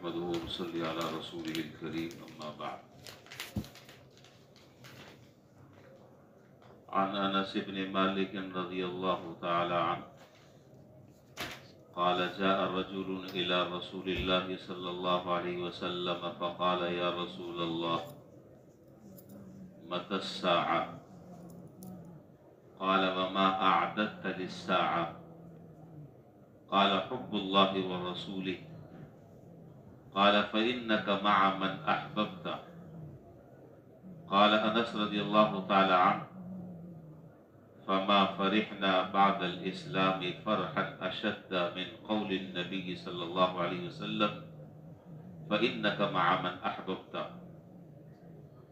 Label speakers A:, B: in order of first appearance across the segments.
A: نحمده ونصلي على رسوله الكريم أما بعد. عن أنس بن مالك رضي الله تعالى عنه قال جاء رجل إلى رسول الله صلى الله عليه وسلم فقال يا رسول الله متى الساعة؟ قال وما أعددت للساعة؟ قال حب الله ورسوله. قال فإنك مع من أحببت. قال أنس رضي الله تعالى عنه فما فرحنا بعد الإسلام فرحا أشد من قول النبي صلى الله عليه وسلم فإنك مع من أحببت.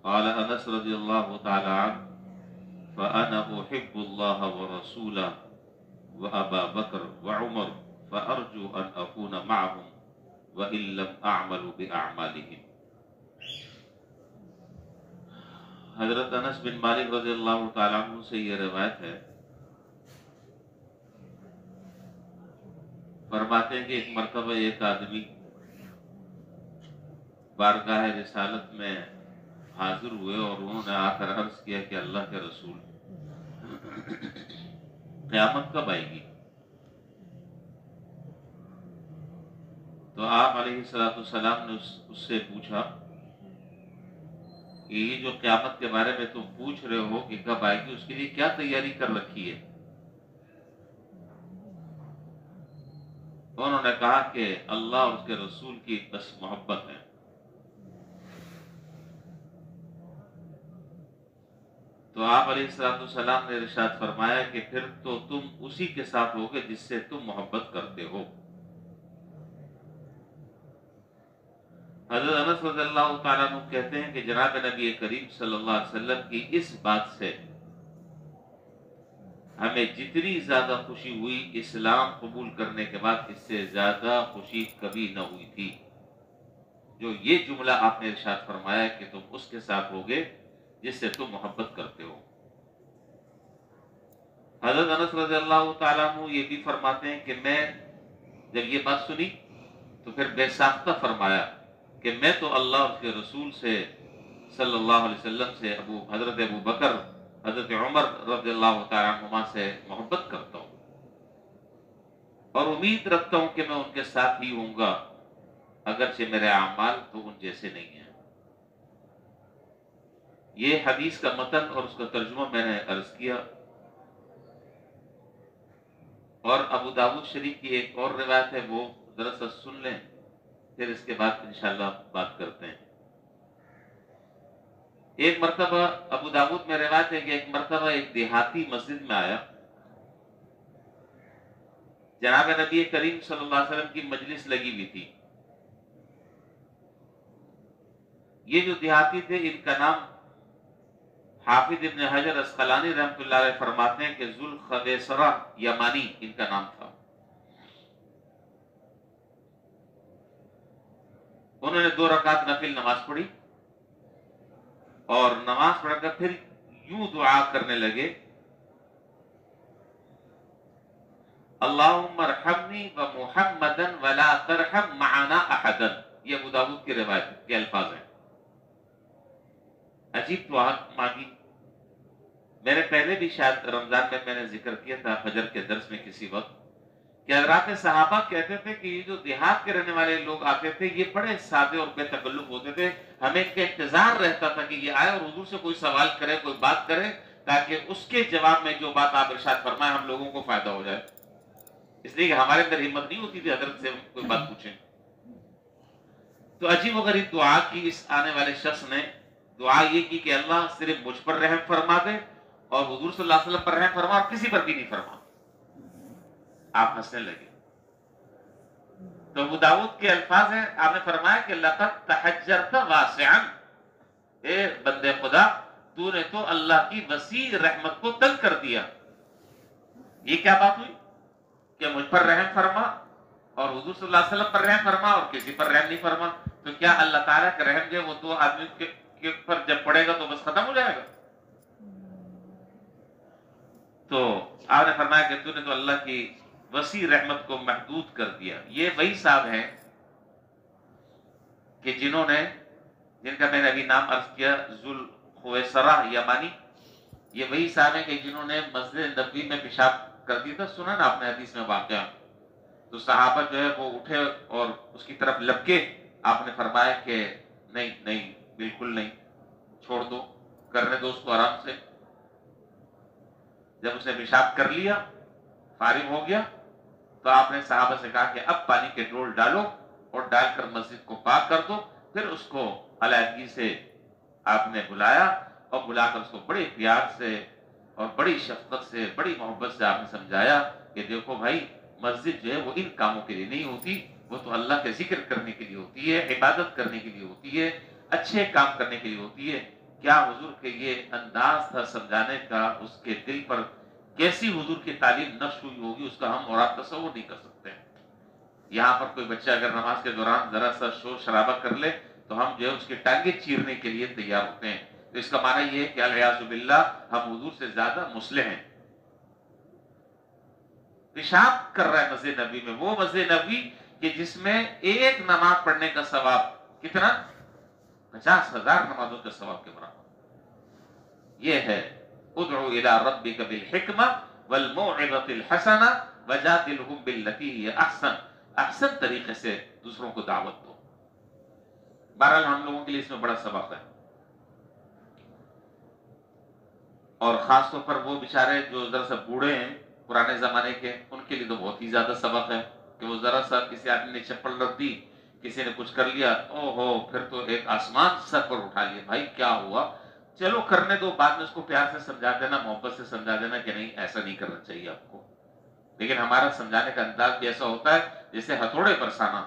A: قال أنس رضي الله تعالى عنه فأنا أحب الله ورسوله وأبا بكر وعمر فأرجو أن أكون معهم وإن لم أعمل بأعمالهم. حضرت انس بن مالک رضی اللہ تعالیٰ عنہ سے یہ روایت ہے، فرماتے ہیں کہ ایک مرتبہ ایک آدمی بارگاہ رسالت میں حاضر ہوئے اور انہوں نے آ کر عرض کیا کہ اللہ کے رسول قیامت کب آئے گی؟ تو آپ علیہ السلام نے اس سے پوچھا کہ یہ جو قیامت کے بارے میں تم پوچھ رہے ہو کہ کب آئے گی، اس کے لیے کیا تیاری کر رکھی ہے؟ انہوں نے کہا کہ اللہ اور اس کے رسول کی بس محبت ہے. تو آپ علیہ السلام نے ارشاد فرمایا کہ پھر تو تم اسی کے ساتھ ہوگے جس سے تم محبت کرتے ہو. حضرت انس رضی اللہ تعالیٰ عنہ کہتے ہیں کہ جناب نبی کریم صلی اللہ علیہ وسلم کی اس بات سے ہمیں جتنی زیادہ خوشی ہوئی اسلام قبول کرنے کے بعد، اس سے زیادہ خوشی کبھی نہ ہوئی تھی. جو یہ جملہ آپ نے ارشاد فرمایا کہ تم اس کے ساتھ ہوگے جس سے تم محبت کرتے ہو. حضرت انس رضی اللہ تعالیٰ عنہ یہ بھی فرماتے ہیں کہ میں جب یہ بات سنی تو پھر بے ساختہ فرمایا کہ میں تو اللہ اور اس کے رسول سے صلی اللہ علیہ وسلم سے حضرت ابو بکر، حضرت عمر رضی اللہ تعالیٰ عنہما سے محبت کرتا ہوں اور امید رکھتا ہوں کہ میں ان کے ساتھ ہی ہوں گا، اگرچہ میرے اعمال تو ان جیسے نہیں ہیں. یہ حدیث کا متن اور اس کا ترجمہ میں نے عرض کیا. اور ابو داؤد شریف کی ایک اور روایت ہے، وہ ذرا سا سن لیں، پھر اس کے بعد انشاءاللہ بات کرتے ہیں. ایک مرتبہ ابو داؤد میں روایت ہے کہ ایک مرتبہ ایک دیہاتی مسجد میں آیا. جناب نبی کریم صلی اللہ علیہ وسلم کی مجلس لگی ہوئی تھی. یہ جو دیہاتی تھے ان کا نام حافظ ابن حجر اسقلانی رحمۃ اللہ علیہ فرماتے ہیں کہ ذوالخویصرہ یمانی ان کا نام تھا. انہوں نے 2 رکعت نفل نماز پڑھی اور نماز پڑھ کر پھر یوں دعا کرنے لگے، اللہم ارحمنی و محمدا ولا ترحم معنا احدا. یہ ابو داؤد کی روایت کے الفاظ ہیں. عجیب دعا مانگی. میں نے پہلے بھی شاید رمضان میں نے ذکر کیا تھا فجر کے درس میں کسی وقت کہ حضرات صحابہ کہتے تھے کہ یہ جو دیہات کے رہنے والے لوگ آتے تھے یہ بڑے سادے اور بے تکلف ہوتے تھے. ہمیں ان کا انتظار رہتا تھا کہ یہ آئے اور حضور سے کوئی سوال کرے، کوئی بات کرے، تاکہ اس کے جواب میں جو بات آپ ارشاد فرمائیں ہم لوگوں کو فائدہ ہو جائے. اس لیے کہ ہمارے اندر ہمت نہیں ہوتی تھی حضرت سے کوئی بات پوچھیں. تو عجیب و غریب دعا کی اس آنے والے شخص نے. دعا یہ کی کہ اللہ صرف مجھ پر رحم فرما دے اور حضور صلی اللہ علیہ وسلم پر رحم فرما اور کسی پر بھی نہیں فرما. آپ ہنسنے لگے. تو ابو داؤد کے الفاظ ہیں، آپ نے فرمایا کہ لقد تحجرت واسعا، اے بندے خدا تو نے تو اللہ کی وسیع رحمت کو تنگ کر دیا. یہ کیا بات ہوئی کہ مجھ پر رحم فرما اور حضور صلی اللہ علیہ وسلم پر رحم فرما اور کسی پر رحم نہیں فرما؟ تو کیا اللہ تعالیٰ کا رحم جو وہ 2 آدمی کے پر جب پڑے گا تو بس ختم ہو جائے گا؟ تو آپ نے فرمایا کہ تو نے تو اللہ کی وسیع رحمت کو محدود کر دیا. یہ وہی صاحب ہیں کہ جنہوں نے، جن کا میں نے ابھی نام عرض کیا، ذوالخویسرہ یمانی، یہ وہی صاحب ہیں کہ جنہوں نے مسجد نبوی میں پیشاب کر دیا تھا. سنا نا آپ نے حدیث میں واقعہ. تو صحابہ جو ہے وہ اٹھے اور اس کی طرف لپکے. آپ نے فرمایا کہ نہیں نہیں، بالکل نہیں، چھوڑ دو، کرنے دو اس کو آرام سے. جب اس نے پیشاب کر لیا، فارغ ہو گیا، تو آپ نے صحابہ سے کہا کہ اب پانی کے ڈول ڈالو اور ڈال کر مسجد کو پاک کر دو. پھر اس کو علیحدگی سے آپ نے بلایا اور بلا کر اس کو بڑے پیار سے اور بڑی شفقت سے، بڑی محبت سے آپ نے سمجھایا کہ دیکھو بھائی، مسجد جو ہے وہ ان کاموں کے لیے نہیں ہوتی، وہ تو اللہ کے ذکر کرنے کے لیے ہوتی ہے، عبادت کرنے کے لیے ہوتی ہے، اچھے کام کرنے کے لیے ہوتی ہے. کیا حضور کے یہ انداز تھا سمجھانے کا، اس کے دل پر کیسی حضور کی تعلیم نقش ہوئی ہوگی، اس کا ہم اور آپ تصور نہیں کر سکتے. یہاں پر کوئی بچہ اگر نماز کے دوران ذرا سا شور شرابہ کر لے تو ہم جو ہے اس کی ٹانگیں چیرنے کے لیے تیار ہوتے ہیں. تو اس کا معنی یہ ہے کہ العیاذ باللہ ہم حضور سے زیادہ مصلح ہیں. پیشاب کر رہا ہے مسجد نبوی میں، وہ مسجد نبوی کہ جس میں ایک نماز پڑھنے کا ثواب کتنا؟ 50,000 نمازوں کے ثواب کے برابر. یہ ہے ادعو الی ربک بالحکمہ والموعظۃ الحسنہ وجادلہم باللتی ہی احسن. احسن طریقے سے دوسروں کو دعوت دو. بہرحال ہم لوگوں کے لیے اس میں بڑا سبق ہے، اور خاص طور پر وہ بیچارے جو ذرا سا بوڑھے ہیں پرانے زمانے کے، ان کے لیے تو بہت ہی زیادہ سبق ہے کہ وہ ذرا سا کسی آدمی نے چپل رکھ دی، کسی نے کچھ کر لیا، او ہو، پھر تو ایک آسمان سر پر اٹھا لیا. بھائی کیا ہوا؟ چلو کرنے دو، بعد میں اس کو پیار سے سمجھا دینا، محبت سے سمجھا دینا کہ نہیں ایسا نہیں کرنا چاہیے آپ کو. لیکن ہمارا سمجھانے کا انداز بھی ایسا ہوتا ہے جیسے ہتھوڑے برسانا.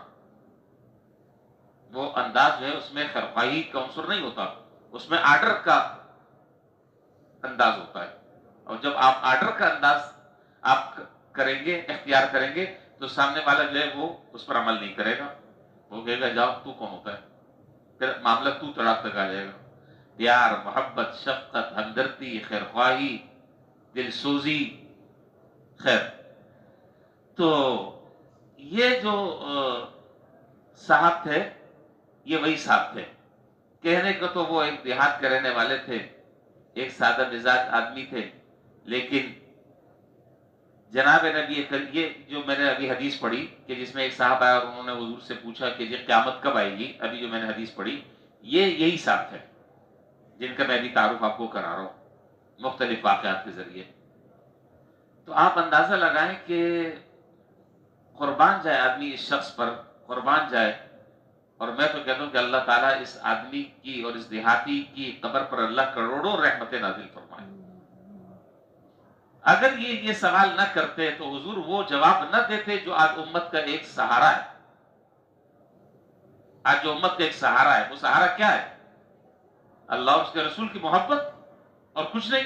A: وہ انداز جو ہے اس میں خرخواہی کا عنصر نہیں ہوتا، اس میں آرڈر کا انداز ہوتا ہے. اور جب آپ آرڈر کا انداز آپ کریں گے، اختیار کریں گے، تو سامنے والا جو ہے وہ اس پر عمل نہیں کرے گا. وہ کہے گا جاؤ، تو کون ہوتا ہے؟ پھر معاملہ تو تڑاپ تک آ جائے گا. پیار، محبت، شفقت، ہمدردی، خیرخواہی، دل سوزی. خیر، تو یہ جو صاحب تھے، یہ وہی صاحب تھے. کہنے کو تو وہ ایک دیہات کے رہنے والے تھے، ایک سادہ مزاج آدمی تھے، لیکن جناب نبی یہ جو میں نے ابھی حدیث پڑھی کہ جس میں ایک صاحب آیا اور انہوں نے حضور سے پوچھا کہ یہ قیامت کب آئے گی، ابھی جو میں نے حدیث پڑھی، یہی صاحب تھے جن کا میں ابھی تعارف آپ کو کرا رہا ہوں مختلف واقعات کے ذریعے. تو آپ اندازہ لگائیں کہ قربان جائے آدمی اس شخص پر، قربان جائے. اور میں تو کہتا ہوں کہ اللہ تعالیٰ اس آدمی کی اور اس دیہاتی کی قبر پر اللہ کروڑوں رحمتیں نازل فرمائے. اگر یہ سوال نہ کرتے تو حضور وہ جواب نہ دیتے جو آج امت کا ایک سہارا ہے. آج جو امت کا ایک سہارا ہے، وہ سہارا کیا ہے؟ اللہ اور اس کے رسول کی محبت، اور کچھ نہیں.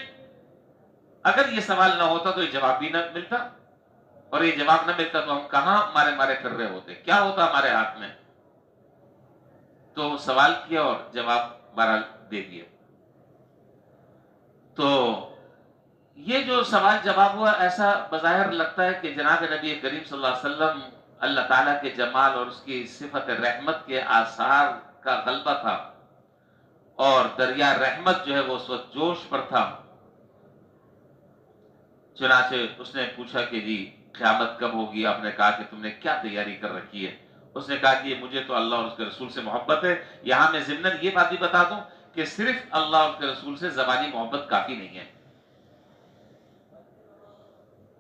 A: اگر یہ سوال نہ ہوتا تو یہ جواب بھی نہ ملتا، اور یہ جواب نہ ملتا تو ہم کہاں مارے پھر رہے ہوتے، کیا ہوتا ہمارے ہاتھ میں. تو سوال کیا اور جواب بہرحال دے دیا. تو یہ جو سوال جواب ہوا، ایسا بظاہر لگتا ہے کہ جناب نبی کریم صلی اللہ علیہ وسلم اللہ تعالیٰ کے جمال اور اس کی صفت رحمت کے آثار کا غلبہ تھا، اور دریا رحمت جو ہے وہ اس وقت جوش پر تھا. چنانچہ اس نے پوچھا کہ جی قیامت کب ہوگی؟ آپ نے کہا کہ تم نے کیا تیاری کر رکھی ہے؟ اس نے کہا کہ مجھے تو اللہ اور اس کے رسول سے محبت ہے. یہاں میں ضمناً یہ بات بھی بتا دوں کہ صرف اللہ اور اس کے رسول سے زبانی محبت کافی نہیں ہے.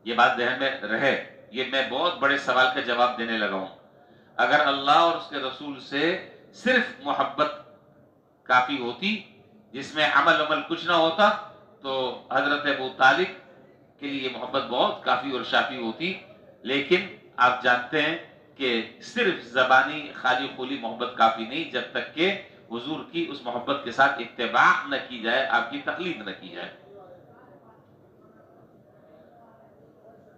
A: یہ بات ذہن میں رہے، یہ میں بہت بڑے سوال کا جواب دینے لگا ہوں. اگر اللہ اور اس کے رسول سے صرف محبت کافی ہوتی، جس میں عمل کچھ نہ ہوتا، تو حضرت ابو طالب کے لیے یہ محبت بہت کافی اور شافی ہوتی. لیکن آپ جانتے ہیں کہ صرف زبانی خالی خولی محبت کافی نہیں، جب تک کہ حضور کی اس محبت کے ساتھ اتباع نہ کی جائے، آپ کی تقلید نہ کی جائے.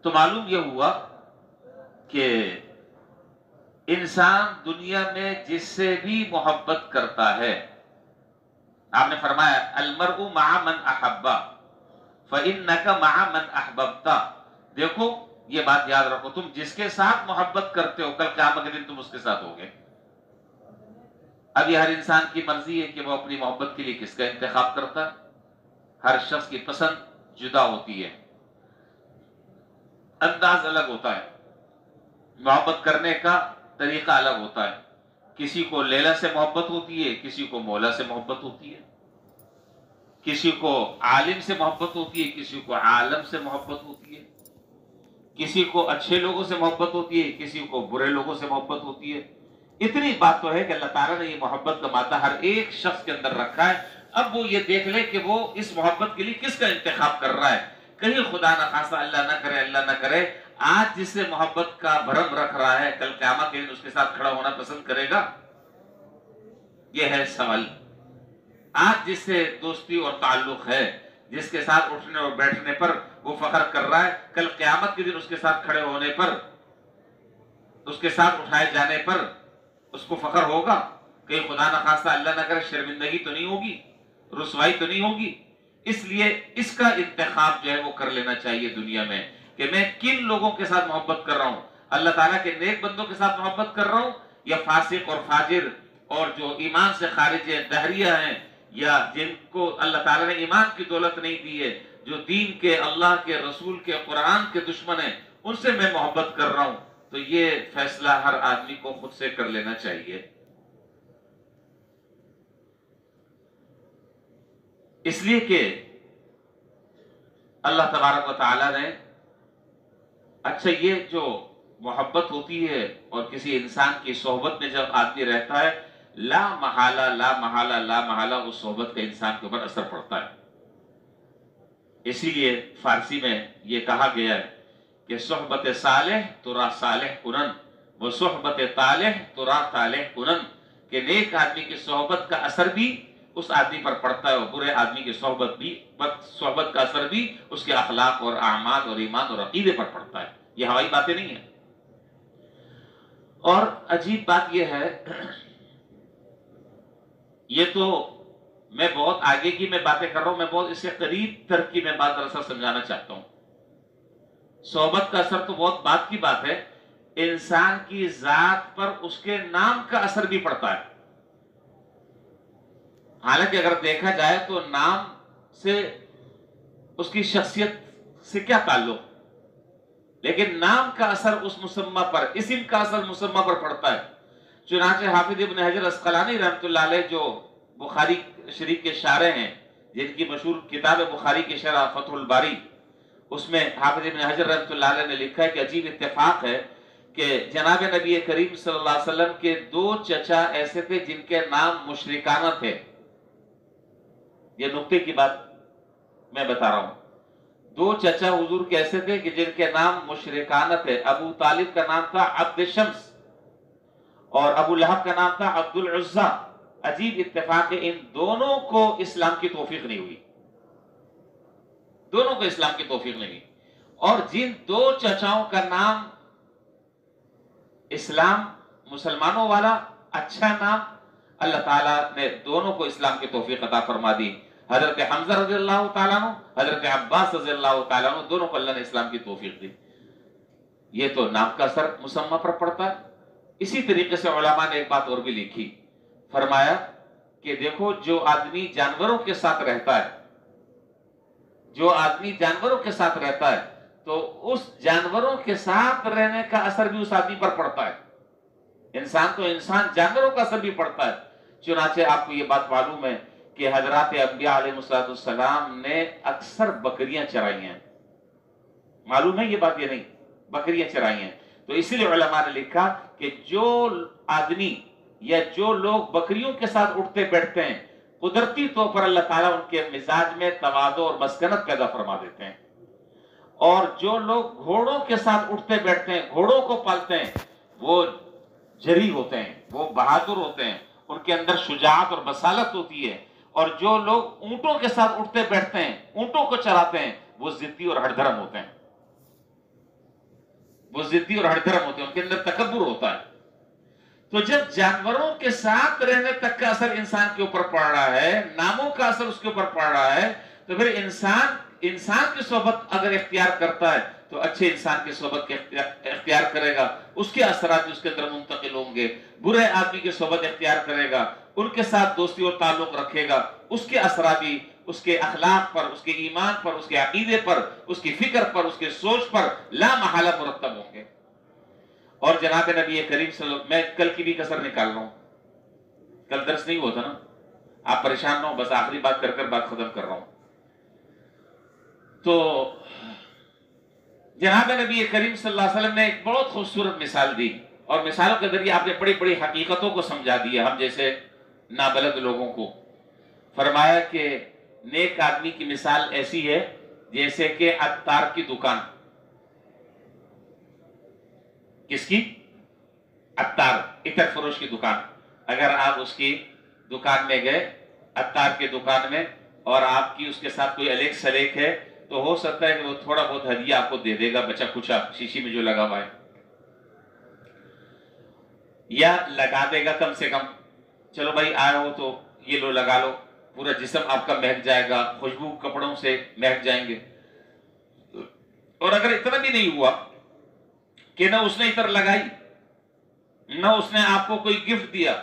A: تو معلوم یہ ہوا کہ انسان دنیا میں جس سے بھی محبت کرتا ہے، آپ نے فرمایا المرء مع من احب فإنك مع من احببت. دیکھو یہ بات یاد رکھو، تم جس کے ساتھ محبت کرتے ہو، کل قیامت کے دن تم اس کے ساتھ ہوگے. اب یہ ہر انسان کی مرضی ہے کہ وہ اپنی محبت کے لیے کس کا انتخاب کرتا ہے. ہر شخص کی پسند جدا ہوتی ہے، انداز الگ ہوتا ہے، محبت کرنے کا طریقہ الگ ہوتا ہے. کسی کو لیلا سے محبت ہوتی ہے، کسی کو مولا سے محبت ہوتی ہے، کسی کو عالم سے محبت ہوتی ہے، کسی کو عالم سے محبت ہوتی ہے، کسی کو اچھے لوگوں سے محبت ہوتی ہے، کسی کو برے لوگوں سے محبت ہوتی ہے. اتنی بات تو ہے کہ اللہ تعالیٰ نے یہ محبت کا مادہ ہر ایک شخص کے اندر رکھا ہے. اب وہ یہ دیکھ لے کہ وہ اس محبت کے لیے کس کا انتخاب کر رہا ہے. کہیں خدا نہ خاصہ اللہ نہ کرے آج جس سے محبت کا بھرم رکھ رہا ہے، کل قیامت کے دن اس کے ساتھ کھڑا ہونا پسند کرے گا؟ یہ ہے سوال. آج جس سے دوستی اور تعلق ہے، جس کے ساتھ اٹھنے اور بیٹھنے پر وہ فخر کر رہا ہے، کل قیامت کے دن اس کے ساتھ کھڑے ہونے پر، اس کے ساتھ اٹھائے جانے پر اس کو فخر ہوگا؟ کہیں خدا نہ خاصہ اللہ نہ کرے شرمندگی تو نہیں ہوگی، رسوائی تو نہیں ہوگی؟ اس لیے اس کا انتخاب جو ہے وہ کر لینا چاہیے دنیا میں کہ میں کن لوگوں کے ساتھ محبت کر رہا ہوں. اللہ تعالیٰ کے نیک بندوں کے ساتھ محبت کر رہا ہوں، یا فاسق اور فاجر اور جو ایمان سے خارج ہیں، دہریہ ہیں، یا جن کو اللہ تعالیٰ نے ایمان کی دولت نہیں دی ہے، جو دین کے، اللہ کے رسول کے، قرآن کے دشمن ہیں، ان سے میں محبت کر رہا ہوں. تو یہ فیصلہ ہر آدمی کو خود سے کر لینا چاہیے. اس لیے کہ اللہ تبارک و تعالیٰ نے اچھا یہ جو محبت ہوتی ہے اور کسی انسان کی صحبت میں جب آدمی رہتا ہے، لا محالہ اس صحبت کا انسان کے اوپر اثر پڑتا ہے. اسی لیے فارسی میں یہ کہا گیا ہے کہ صحبت صالح ترا صالح کنن و صحبت طالح ترا طالح کنن، کہ نیک آدمی کی صحبت کا اثر بھی اس آدمی پر پڑتا ہے اور برے آدمی کی صحبت کا اثر بھی اس کے اخلاق اور اعمال اور ایمان اور عقیدے پر پڑتا ہے. یہ ہوائی باتیں نہیں ہیں. اور عجیب بات یہ ہے، یہ تو میں بہت آگے کی میں باتیں کر رہا ہوں، میں بہت اس سے قریب تر کی میں بات دراصل سمجھانا چاہتا ہوں. صحبت کا اثر تو بہت بات کی بات ہے، انسان کی ذات پر اس کے نام کا اثر بھی پڑتا ہے. حالانکہ اگر دیکھا جائے تو نام سے اس کی شخصیت سے کیا تعلق، لیکن نام کا اثر اس مسمہ پر، اسم کا اثر مسمہ پر پڑتا ہے. چنانچہ حافظ ابن حجر اسقلانی رحمۃ اللہ علیہ جو بخاری شریف کے شارح ہیں، جن کی مشہور کتاب بخاری کی شرح فتح الباری، اس میں حافظ ابن حجر رحمۃ اللہ علیہ نے لکھا ہے کہ عجیب اتفاق ہے کہ جناب نبی کریم صلی اللہ علیہ وسلم کے 2 چچا ایسے تھے جن کے نام مشرکانہ تھے. یہ نقطے کی بات میں بتا رہا ہوں. 2 چچا حضور کے ایسے تھے کہ جن کے نام مشرکانہ تھے. ابو طالب کا نام تھا عبد شمس اور ابو لہب کا نام تھا عبد العزہ. عجیب اتفاق ہے، ان دونوں کو اسلام کی توفیق نہیں ہوئی، دونوں کو اسلام کی توفیق نہیں ہوئی. اور جن 2 چچاؤں کا نام اسلام، مسلمانوں والا اچھا نام، اللہ تعالیٰ نے دونوں کو اسلام کی توفیق عطا فرما دی. حضرت حمزہ رضی اللہ تعالیٰ عنہ، حضرت عباس رضی اللہ تعالیٰ عنہ، دونوں کو اللہ نے اسلام کی توفیق دی. یہ تو نام کا اثر مسمہ پر پڑتا ہے. اسی طریقے سے علماء نے ایک بات اور بھی لکھی، فرمایا کہ دیکھو جو آدمی جانوروں کے ساتھ رہتا ہے، جو آدمی جانوروں کے ساتھ رہتا ہے تو اس جانوروں کے ساتھ رہنے کا اثر بھی اس آدمی پر پڑتا ہے. انسان تو انسان، جانوروں کا اثر بھی پڑتا ہے. چنانچہ آپ کو یہ بات معلوم ہے کہ حضرات انبیاء علیہ السلام نے اکثر بکریاں چرائی ہیں. معلوم ہے یہ بات؟ یہ نہیں، بکریاں چرائی ہیں. تو اسی لیے علماء نے لکھا کہ جو آدمی یا جو لوگ بکریوں کے ساتھ اٹھتے بیٹھتے ہیں، قدرتی طور پر اللہ تعالیٰ ان کے مزاج میں تواضع اور مسکنت پیدا فرما دیتے ہیں. اور جو لوگ گھوڑوں کے ساتھ اٹھتے بیٹھتے ہیں، گھوڑوں کو پالتے ہیں، وہ جری ہوتے ہیں، وہ بہادر ہوتے ہیں، ان کے اندر شجاعت اور بصالت ہوتی ہے. اور جو لوگ اونٹوں کے ساتھ اٹھتے بیٹھتے ہیں، اونٹوں کو چراتے ہیں، وہ ضدی اور ہٹ دھرم ہوتے ہیں، وہ ضدی اور ہٹ دھرم ہوتے ہیں، ان کے اندر تکبر ہوتا ہے. تو جب جانوروں کے ساتھ رہنے تک کا اثر انسان کے اوپر پڑ رہا ہے، ناموں کا اثر اس کے اوپر پڑ رہا ہے، تو پھر انسان کی صحبت اگر اختیار کرتا ہے تو اچھے انسان کی صحبت اختیار کرے گا، اس کے اثرات اس کے اندر منتقل ہوں گے. برے آدمی کی صحبت اختیار کرے گا، ان کے ساتھ دوستی اور تعلق رکھے گا، اس کے اثرات بھی اس کے اخلاق پر، اس کے ایمان پر، اس کے عقیدے پر، اس کی فکر پر، اس کے سوچ پر لا محالہ مرتب ہوں گے۔ اور جناب نبی کریم صلی اللہ علیہ وسلم، میں کل کی بھی کسر نکال رہا ہوں، کل درس نہیں ہوتا نا، آپ پریشان نہ ہو، بس آخری بات کر کر بات ختم کر رہا ہوں۔ تو جناب نبی کریم صلی اللہ علیہ وسلم نے ایک بہت خوبصورت مثال دی، اور مثالوں کے ذریعے آپ نے بڑی بڑی حقیقتوں کو سمجھا دیا ہم جیسے نابلد لوگوں کو۔ فرمایا کہ نیک آدمی کی مثال ایسی ہے جیسے کہ عطار کی دکان۔ کس کی؟ عطار، عطر فروش کی دکان۔ اگر آپ اس کی دکان میں گئے، عطار کی دکان میں، اور آپ کی اس کے ساتھ کوئی الیک سلیک ہے، تو ہو سکتا ہے کہ وہ تھوڑا بہت ہدیہ آپ کو دے دے گا، بچا کچا شیشی میں جو لگا ہوا ہے، یا لگا دے گا کم سے کم، چلو بھائی آئے ہو تو یہ لو لگا لو، پورا جسم آپ کا مہک جائے گا، خوشبو کپڑوں سے مہک جائیں گے۔ اور اگر اتنا بھی نہیں ہوا کہ نہ اس نے عطر لگائی، نہ اس نے آپ کو کوئی گفٹ دیا،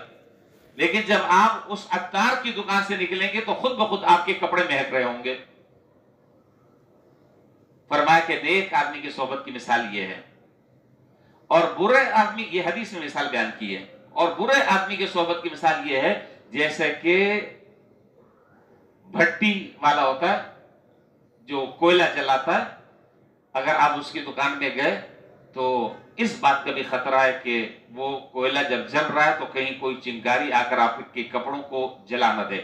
A: لیکن جب آپ اس عطار کی دکان سے نکلیں گے تو خود بخود آپ کے کپڑے مہک رہے ہوں گے۔ فرمایا کہ نیک آدمی کی صحبت کی مثال یہ ہے، اور برے آدمی، یہ حدیث میں مثال بیان کی ہے، اور برے آدمی کی صحبت کی مثال یہ ہے جیسے کہ بھٹی والا ہوتا ہے جو کوئلہ جلاتا ہے، اگر آپ اس کی دکان میں گئے تو اس بات کا بھی خطرہ ہے کہ وہ کوئلہ جب جل رہا ہے تو کہیں کوئی چنگاری آ کر آپ کے کپڑوں کو جلا نہ دے،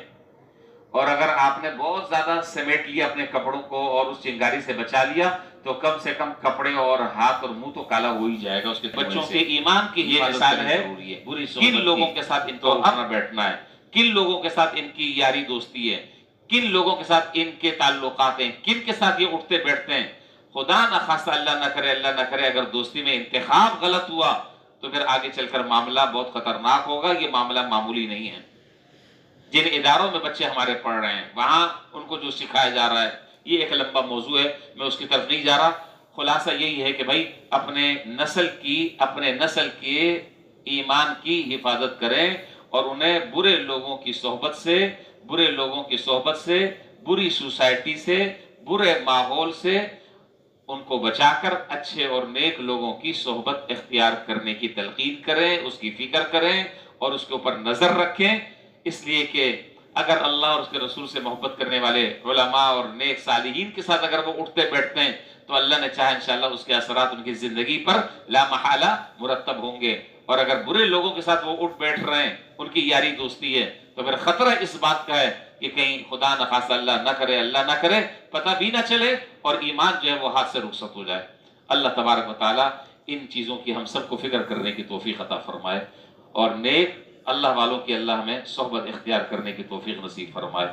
A: اور اگر آپ نے بہت زیادہ سمیٹ لیا اپنے کپڑوں کو اور اس چنگاری سے بچا لیا تو کم سے کم کپڑے اور ہاتھ اور منہ تو کالا ہو ہی جائے گا اس کے۔ بچوں کے ایمان کی یہ مثال ہے، کن لوگوں کے ساتھ ان کو اٹھنا بیٹھنا ہے، کن لوگوں کے ساتھ ان کی یاری دوستی ہے، کن لوگوں کے ساتھ ان کے تعلقات ہیں، کن کے ساتھ یہ اٹھتے بیٹھتے ہیں۔ خدا نہ خاصہ، اللہ نہ کرے اگر دوستی میں انتخاب غلط ہوا تو پھر آگے چل کر معاملہ بہت خطرناک ہوگا۔ یہ معاملہ معمولی نہیں ہے۔ جن اداروں میں بچے ہمارے پڑھ رہے ہیں، وہاں ان کو جو سکھایا جا رہا ہے، یہ ایک لمبا موضوع ہے، میں اس کی طرف نہیں جا رہا۔ خلاصہ یہی ہے کہ بھائی اپنے نسل کے ایمان کی حفاظت کریں، اور انہیں برے لوگوں کی صحبت سے، بری سوسائٹی سے، برے ماحول سے ان کو بچا کر اچھے اور نیک لوگوں کی صحبت اختیار کرنے کی تلقین کریں، اس کی فکر کریں اور اس کے اوپر نظر رکھیں، اس لیے کہ اگر اللہ اور اس کے رسول سے محبت کرنے والے علماء اور نیک صالحین کے ساتھ اگر وہ اٹھتے بیٹھتے ہیں تو اللہ نے چاہا انشاءاللہ اس کے اثرات ان کی زندگی پر لا محالہ مرتب ہوں گے۔ اور اگر برے لوگوں کے ساتھ وہ اٹھ بیٹھ رہے ہیں، ان کی یاری دوستی ہے، تو پھر خطرہ اس بات کا ہے کہ کہیں خدا نخواستہ اللہ نہ کرے پتہ بھی نہ چلے اور ایمان جو ہے وہ ہاتھ سے رخصت ہو جائے۔ اللہ تبارک و تعالیٰ ان چیزوں کی ہم سب کو فکر کرنے کی توفیق عطا فرمائے، اور نیک اللہ والوں کی اللہ ہمیں صحبت اختیار کرنے کی توفیق نصیب فرمائے۔